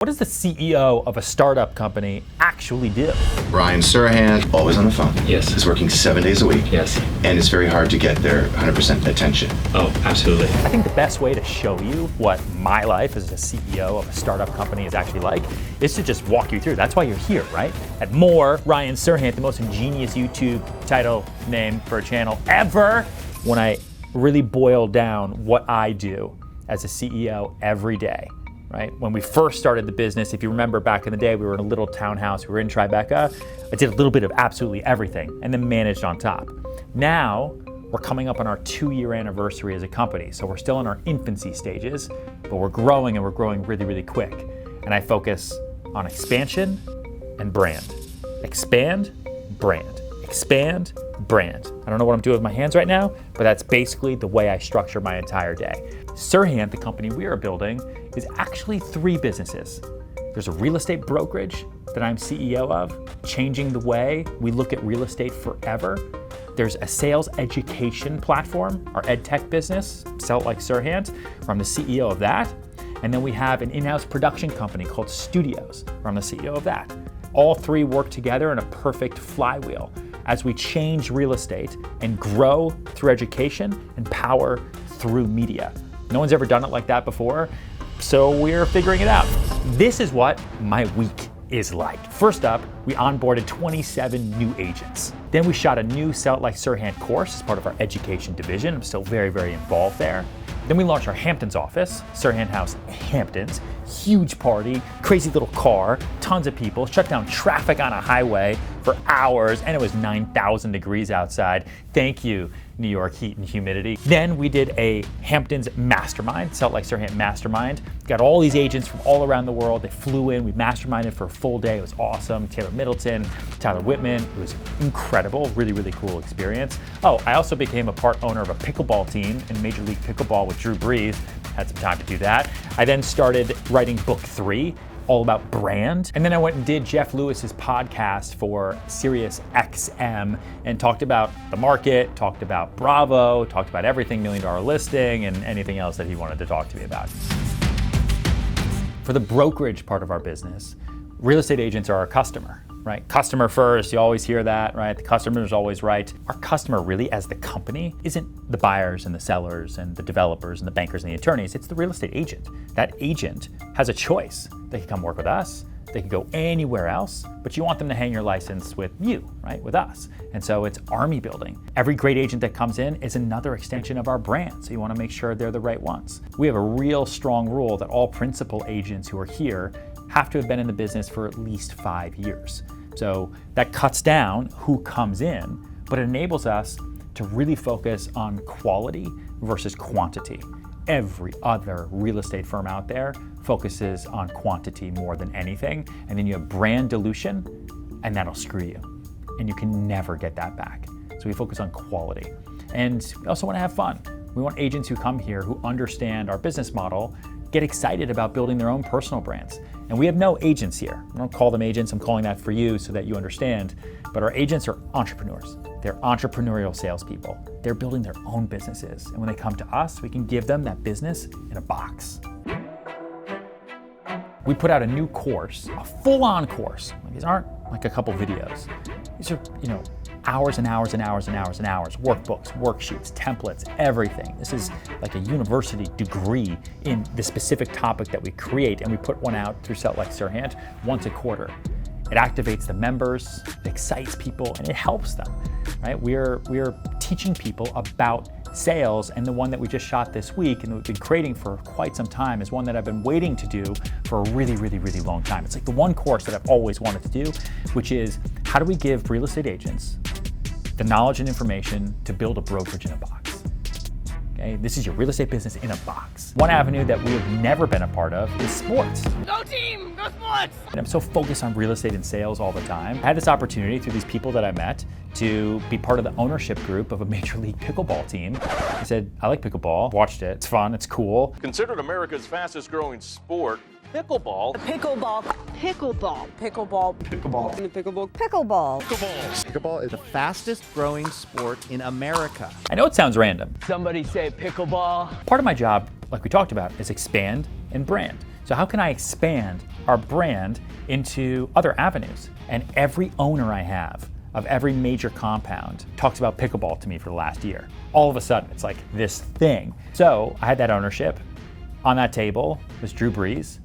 What does the CEO of a startup company actually do? Ryan Serhant, always on the phone. Yes. Is working 7 days a week. Yes. And it's very hard to get their 100% attention. Oh, absolutely. I think the best way to show you what my life as a CEO of a startup company is actually like is to just walk you through. That's why you're here, right? At More, Ryan Serhant, the most ingenious YouTube title name for a channel ever. When I really boil down what I do as a CEO every day. Right? When we first started the business, if you remember back in the day, we were in a little townhouse, we were in Tribeca. I did a little bit of absolutely everything and then managed on top. Now, we're coming up on our 2-year anniversary as a company. So we're still in our infancy stages, but we're growing and we're growing really, really quick. And I focus on expansion and brand. Expand, brand. Expand, brand. I don't know what I'm doing with my hands right now, but that's basically the way I structure my entire day. Serhant, the company we are building, is actually 3 businesses. There's a real estate brokerage that I'm CEO of, changing the way we look at real estate forever. There's a sales education platform, our ed tech business, Sell It Like Serhant, where I'm the CEO of that. And then we have an in-house production company called Studios, where I'm the CEO of that. All 3 work together in a perfect flywheel as we change real estate and grow through education and power through media. No one's ever done it like that before, so we're figuring it out. This is what my week is like. First up, we onboarded 27 new agents. Then we shot a new Sell It Like Serhant course as part of our education division. I'm still very, very involved there. Then we launched our Hamptons office, Serhant House Hamptons. Huge party, crazy little car, tons of people, shut down traffic on a highway for hours, and it was 9,000 degrees outside. Thank you, New York heat and humidity. Then we did a Hamptons mastermind, Sell It Like Serhant mastermind. Got all these agents from all around the world. They flew in, we masterminded for a full day. It was awesome. Taylor Middleton, Tyler Whitman. It was incredible, really, really cool experience. Oh, I also became a part owner of a pickleball team in Major League Pickleball with Drew Brees. Had some time to do that. I then started writing book 3, all about brand. And then I went and did Jeff Lewis's podcast for Sirius XM and talked about the market, talked about Bravo, talked about everything, $1 Million Listing, and anything else that he wanted to talk to me about. For the brokerage part of our business, real estate agents are our customer. Right? Customer first, you always hear that, right? The customer is always right. Our customer really as the company isn't the buyers and the sellers and the developers and the bankers and the attorneys, it's the real estate agent. That agent has a choice. They can come work with us, they can go anywhere else, but you want them to hang your license with you, right? With us. And so it's army building. Every great agent that comes in is another extension of our brand. So you want to make sure they're the right ones. We have a real strong rule that all principal agents who are here have to have been in the business for at least 5 years. So that cuts down who comes in, but it enables us to really focus on quality versus quantity. Every other real estate firm out there focuses on quantity more than anything, and then you have brand dilution, and that'll screw you. And you can never get that back. So we focus on quality. And we also want to have fun. We want agents who come here who understand our business model, get excited about building their own personal brands. And we have no agents here. I don't call them agents, I'm calling that for you so that you understand. But our agents are entrepreneurs. They're entrepreneurial salespeople. They're building their own businesses. And when they come to us, we can give them that business in a box. We put out a new course, a full-on course. These aren't like a couple videos. These are, hours and hours and hours and hours and hours, workbooks, worksheets, templates, everything. This is like a university degree in the specific topic that we create, and we put one out through Sell It Like Serhant once a quarter. It activates the members, it excites people, and it helps them, right? We're teaching people about sales, and the one that we just shot this week and we've been creating for quite some time is one that I've been waiting to do for a really, really, really long time. It's like the one course that I've always wanted to do, which is how do we give real estate agents the knowledge and information to build a brokerage in a box. Okay, this is your real estate business in a box. One avenue that we have never been a part of is sports. Go team, go sports! And I'm so focused on real estate and sales all the time. I had this opportunity through these people that I met to be part of the ownership group of a Major League Pickleball team. I said, I like pickleball, watched it, it's fun, it's cool. Considered America's fastest growing sport, pickleball. Pickleball. Pickleball. Pickleball. Pickleball. Pickleball. Pickleball. Pickleball is the fastest growing sport in America. I know it sounds random. Somebody say pickleball. Part of my job, like we talked about, is expand and brand. So how can I expand our brand into other avenues. And every owner I have of every major compound talks about pickleball to me for the last year. All of a sudden, it's like this thing. So I had that ownership. On that table was Drew Brees.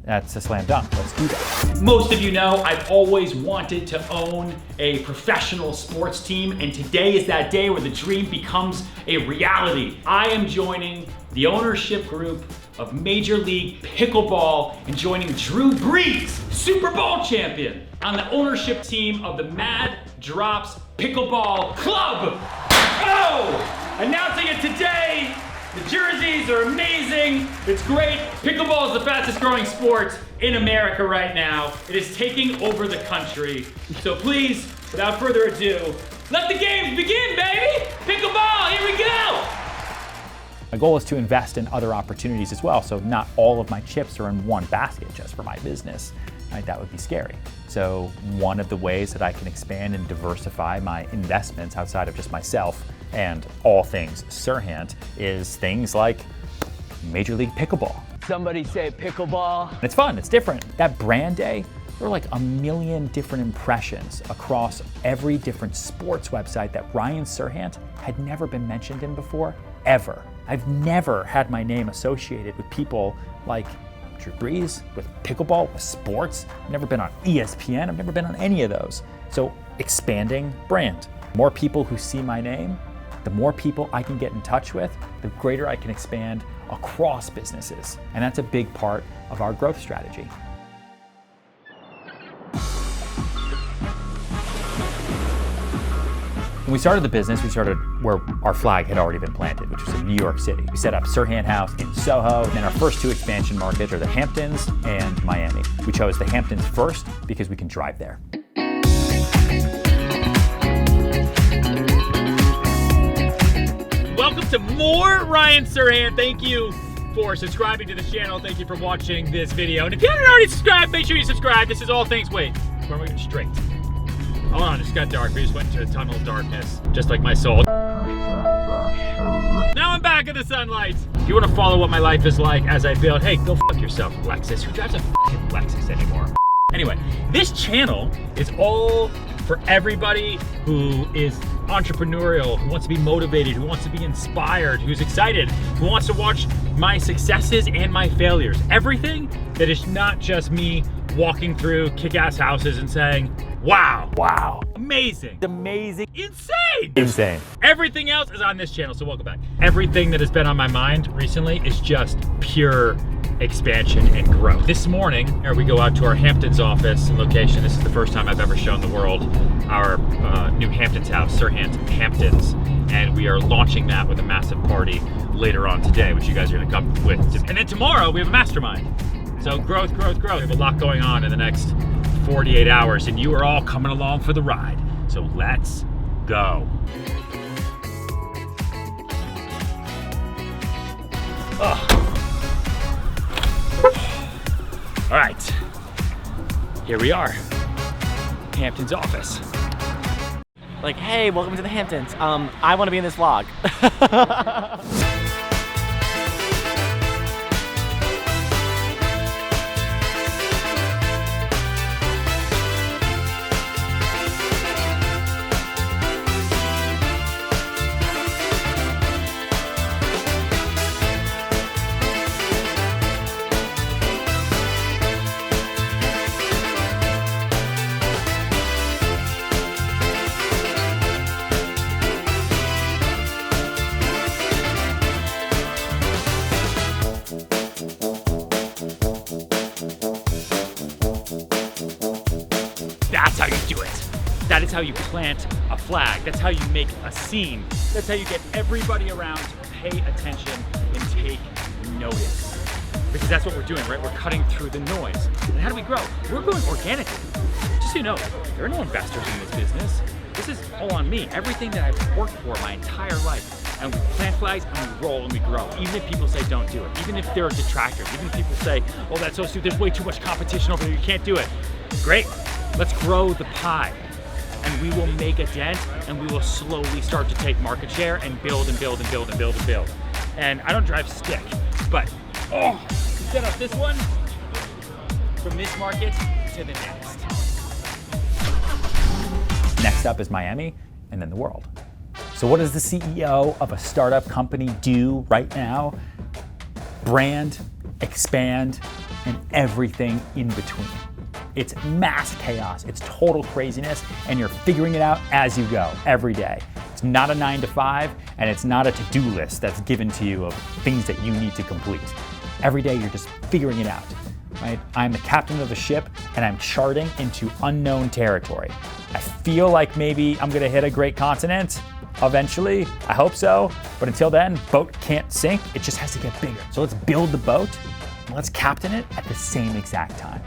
That's a slam dunk. Let's do that. Most of you know I've always wanted to own a professional sports team, and today is that day where the dream becomes a reality. I am joining the ownership group of Major League Pickleball and joining Drew Brees, Super Bowl champion, on the ownership team of the Mad Drops Pickleball Club. Oh! Announcing it today. The jerseys are amazing. It's great. Pickleball is the fastest growing sport in America right now. It is taking over the country. So please, without further ado, let the games begin, baby! Pickleball, here we go! My goal is to invest in other opportunities as well, so not all of my chips are in one basket just for my business. Right? That would be scary. So one of the ways that I can expand and diversify my investments outside of just myself and all things Serhant is things like Major League Pickleball. Somebody say pickleball. It's fun, it's different. That brand day, there were like 1 million different impressions across every different sports website that Ryan Serhant had never been mentioned in before, ever. I've never had my name associated with people like Drew Brees, with pickleball, with sports. I've never been on ESPN, I've never been on any of those. So expanding brand. More people who see my name, the more people I can get in touch with, the greater I can expand across businesses. And that's a big part of our growth strategy. When we started the business, we started where our flag had already been planted, which was in New York City. We set up Serhant House in Soho, and then our first 2 expansion markets are the Hamptons and Miami. We chose the Hamptons first because we can drive there. Welcome to more Ryan Serhant. Thank you for subscribing to the channel. Thank you for watching this video. And if you haven't already subscribed, make sure you subscribe. This is all things, wait, where am I going straight? Hold on, it just got dark. We just went into a tunnel of darkness, just like my soul. Now I'm back in the sunlight. If you want to follow what my life is like as I build, hey, go fuck yourself, Lexus. Who drives a fucking Lexus anymore? Anyway, this channel is all for everybody who is entrepreneurial, who wants to be motivated, who wants to be inspired, who's excited, who wants to watch my successes and my failures. Everything that is not just me walking through kick-ass houses and saying, wow, Wow. amazing, Amazing. insane. Insane. Everything else is on this channel, so welcome back. Everything that has been on my mind recently is just pure expansion and growth. This morning, here we go out to our Hamptons office and location. This is the first time I've ever shown the world our new Hamptons house, Serhant Hamptons, and we are launching that with a massive party later on today, which you guys are gonna come with. And then tomorrow, we have a mastermind. So growth, growth, growth. We have a lot going on in the next 48 hours, and you are all coming along for the ride. So let's go. All right, here we are, Hamptons office. Like, hey, welcome to the Hamptons. I want to be in this vlog. That's how you do it. That is how you plant a flag. That's how you make a scene. That's how you get everybody around to pay attention and take notice. Because that's what we're doing, right? We're cutting through the noise. And how do we grow? We're growing organically. Just so you know, there are no investors in this business. This is all on me. Everything that I've worked for my entire life. And we plant flags and we roll and we grow. Even if people say don't do it. Even if there are detractors. Even if people say, oh, that's so stupid. There's way too much competition over there. You can't do it. Great. Let's grow the pie. And we will make a dent and we will slowly start to take market share and build and build and build and build and build. And I don't drive stick, but oh, set up this one. from this market to the next. Next up is Miami, and then the world. So what does the CEO of a startup company do right now? Brand, expand, and everything in between. It's mass chaos, it's total craziness, and you're figuring it out as you go every day. It's not a 9 to 5, and it's not a to-do list that's given to you of things that you need to complete. Every day you're just figuring it out, right? I'm the captain of the ship, and I'm charting into unknown territory. I feel like maybe I'm gonna hit a great continent eventually. I hope so, but until then, boat can't sink, it just has to get bigger. So let's build the boat, and let's captain it at the same exact time.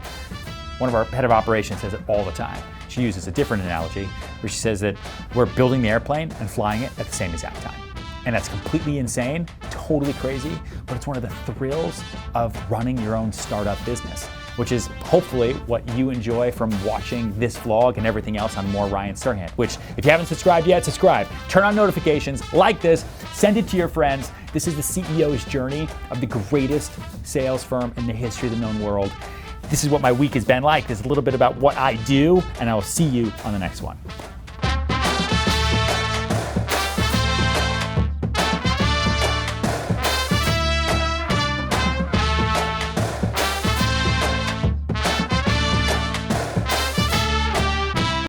One of our head of operations says it all the time. She uses a different analogy where she says that we're building the airplane and flying it at the same exact time. And that's completely insane, totally crazy, but it's one of the thrills of running your own startup business, which is hopefully what you enjoy from watching this vlog and everything else on More Ryan Serhant, which if you haven't subscribed yet, subscribe, turn on notifications, like this, send it to your friends. This is the CEO's journey of the greatest sales firm in the history of the known world. This is what my week has been like. There's a little bit about what I do, and I will see you on the next one.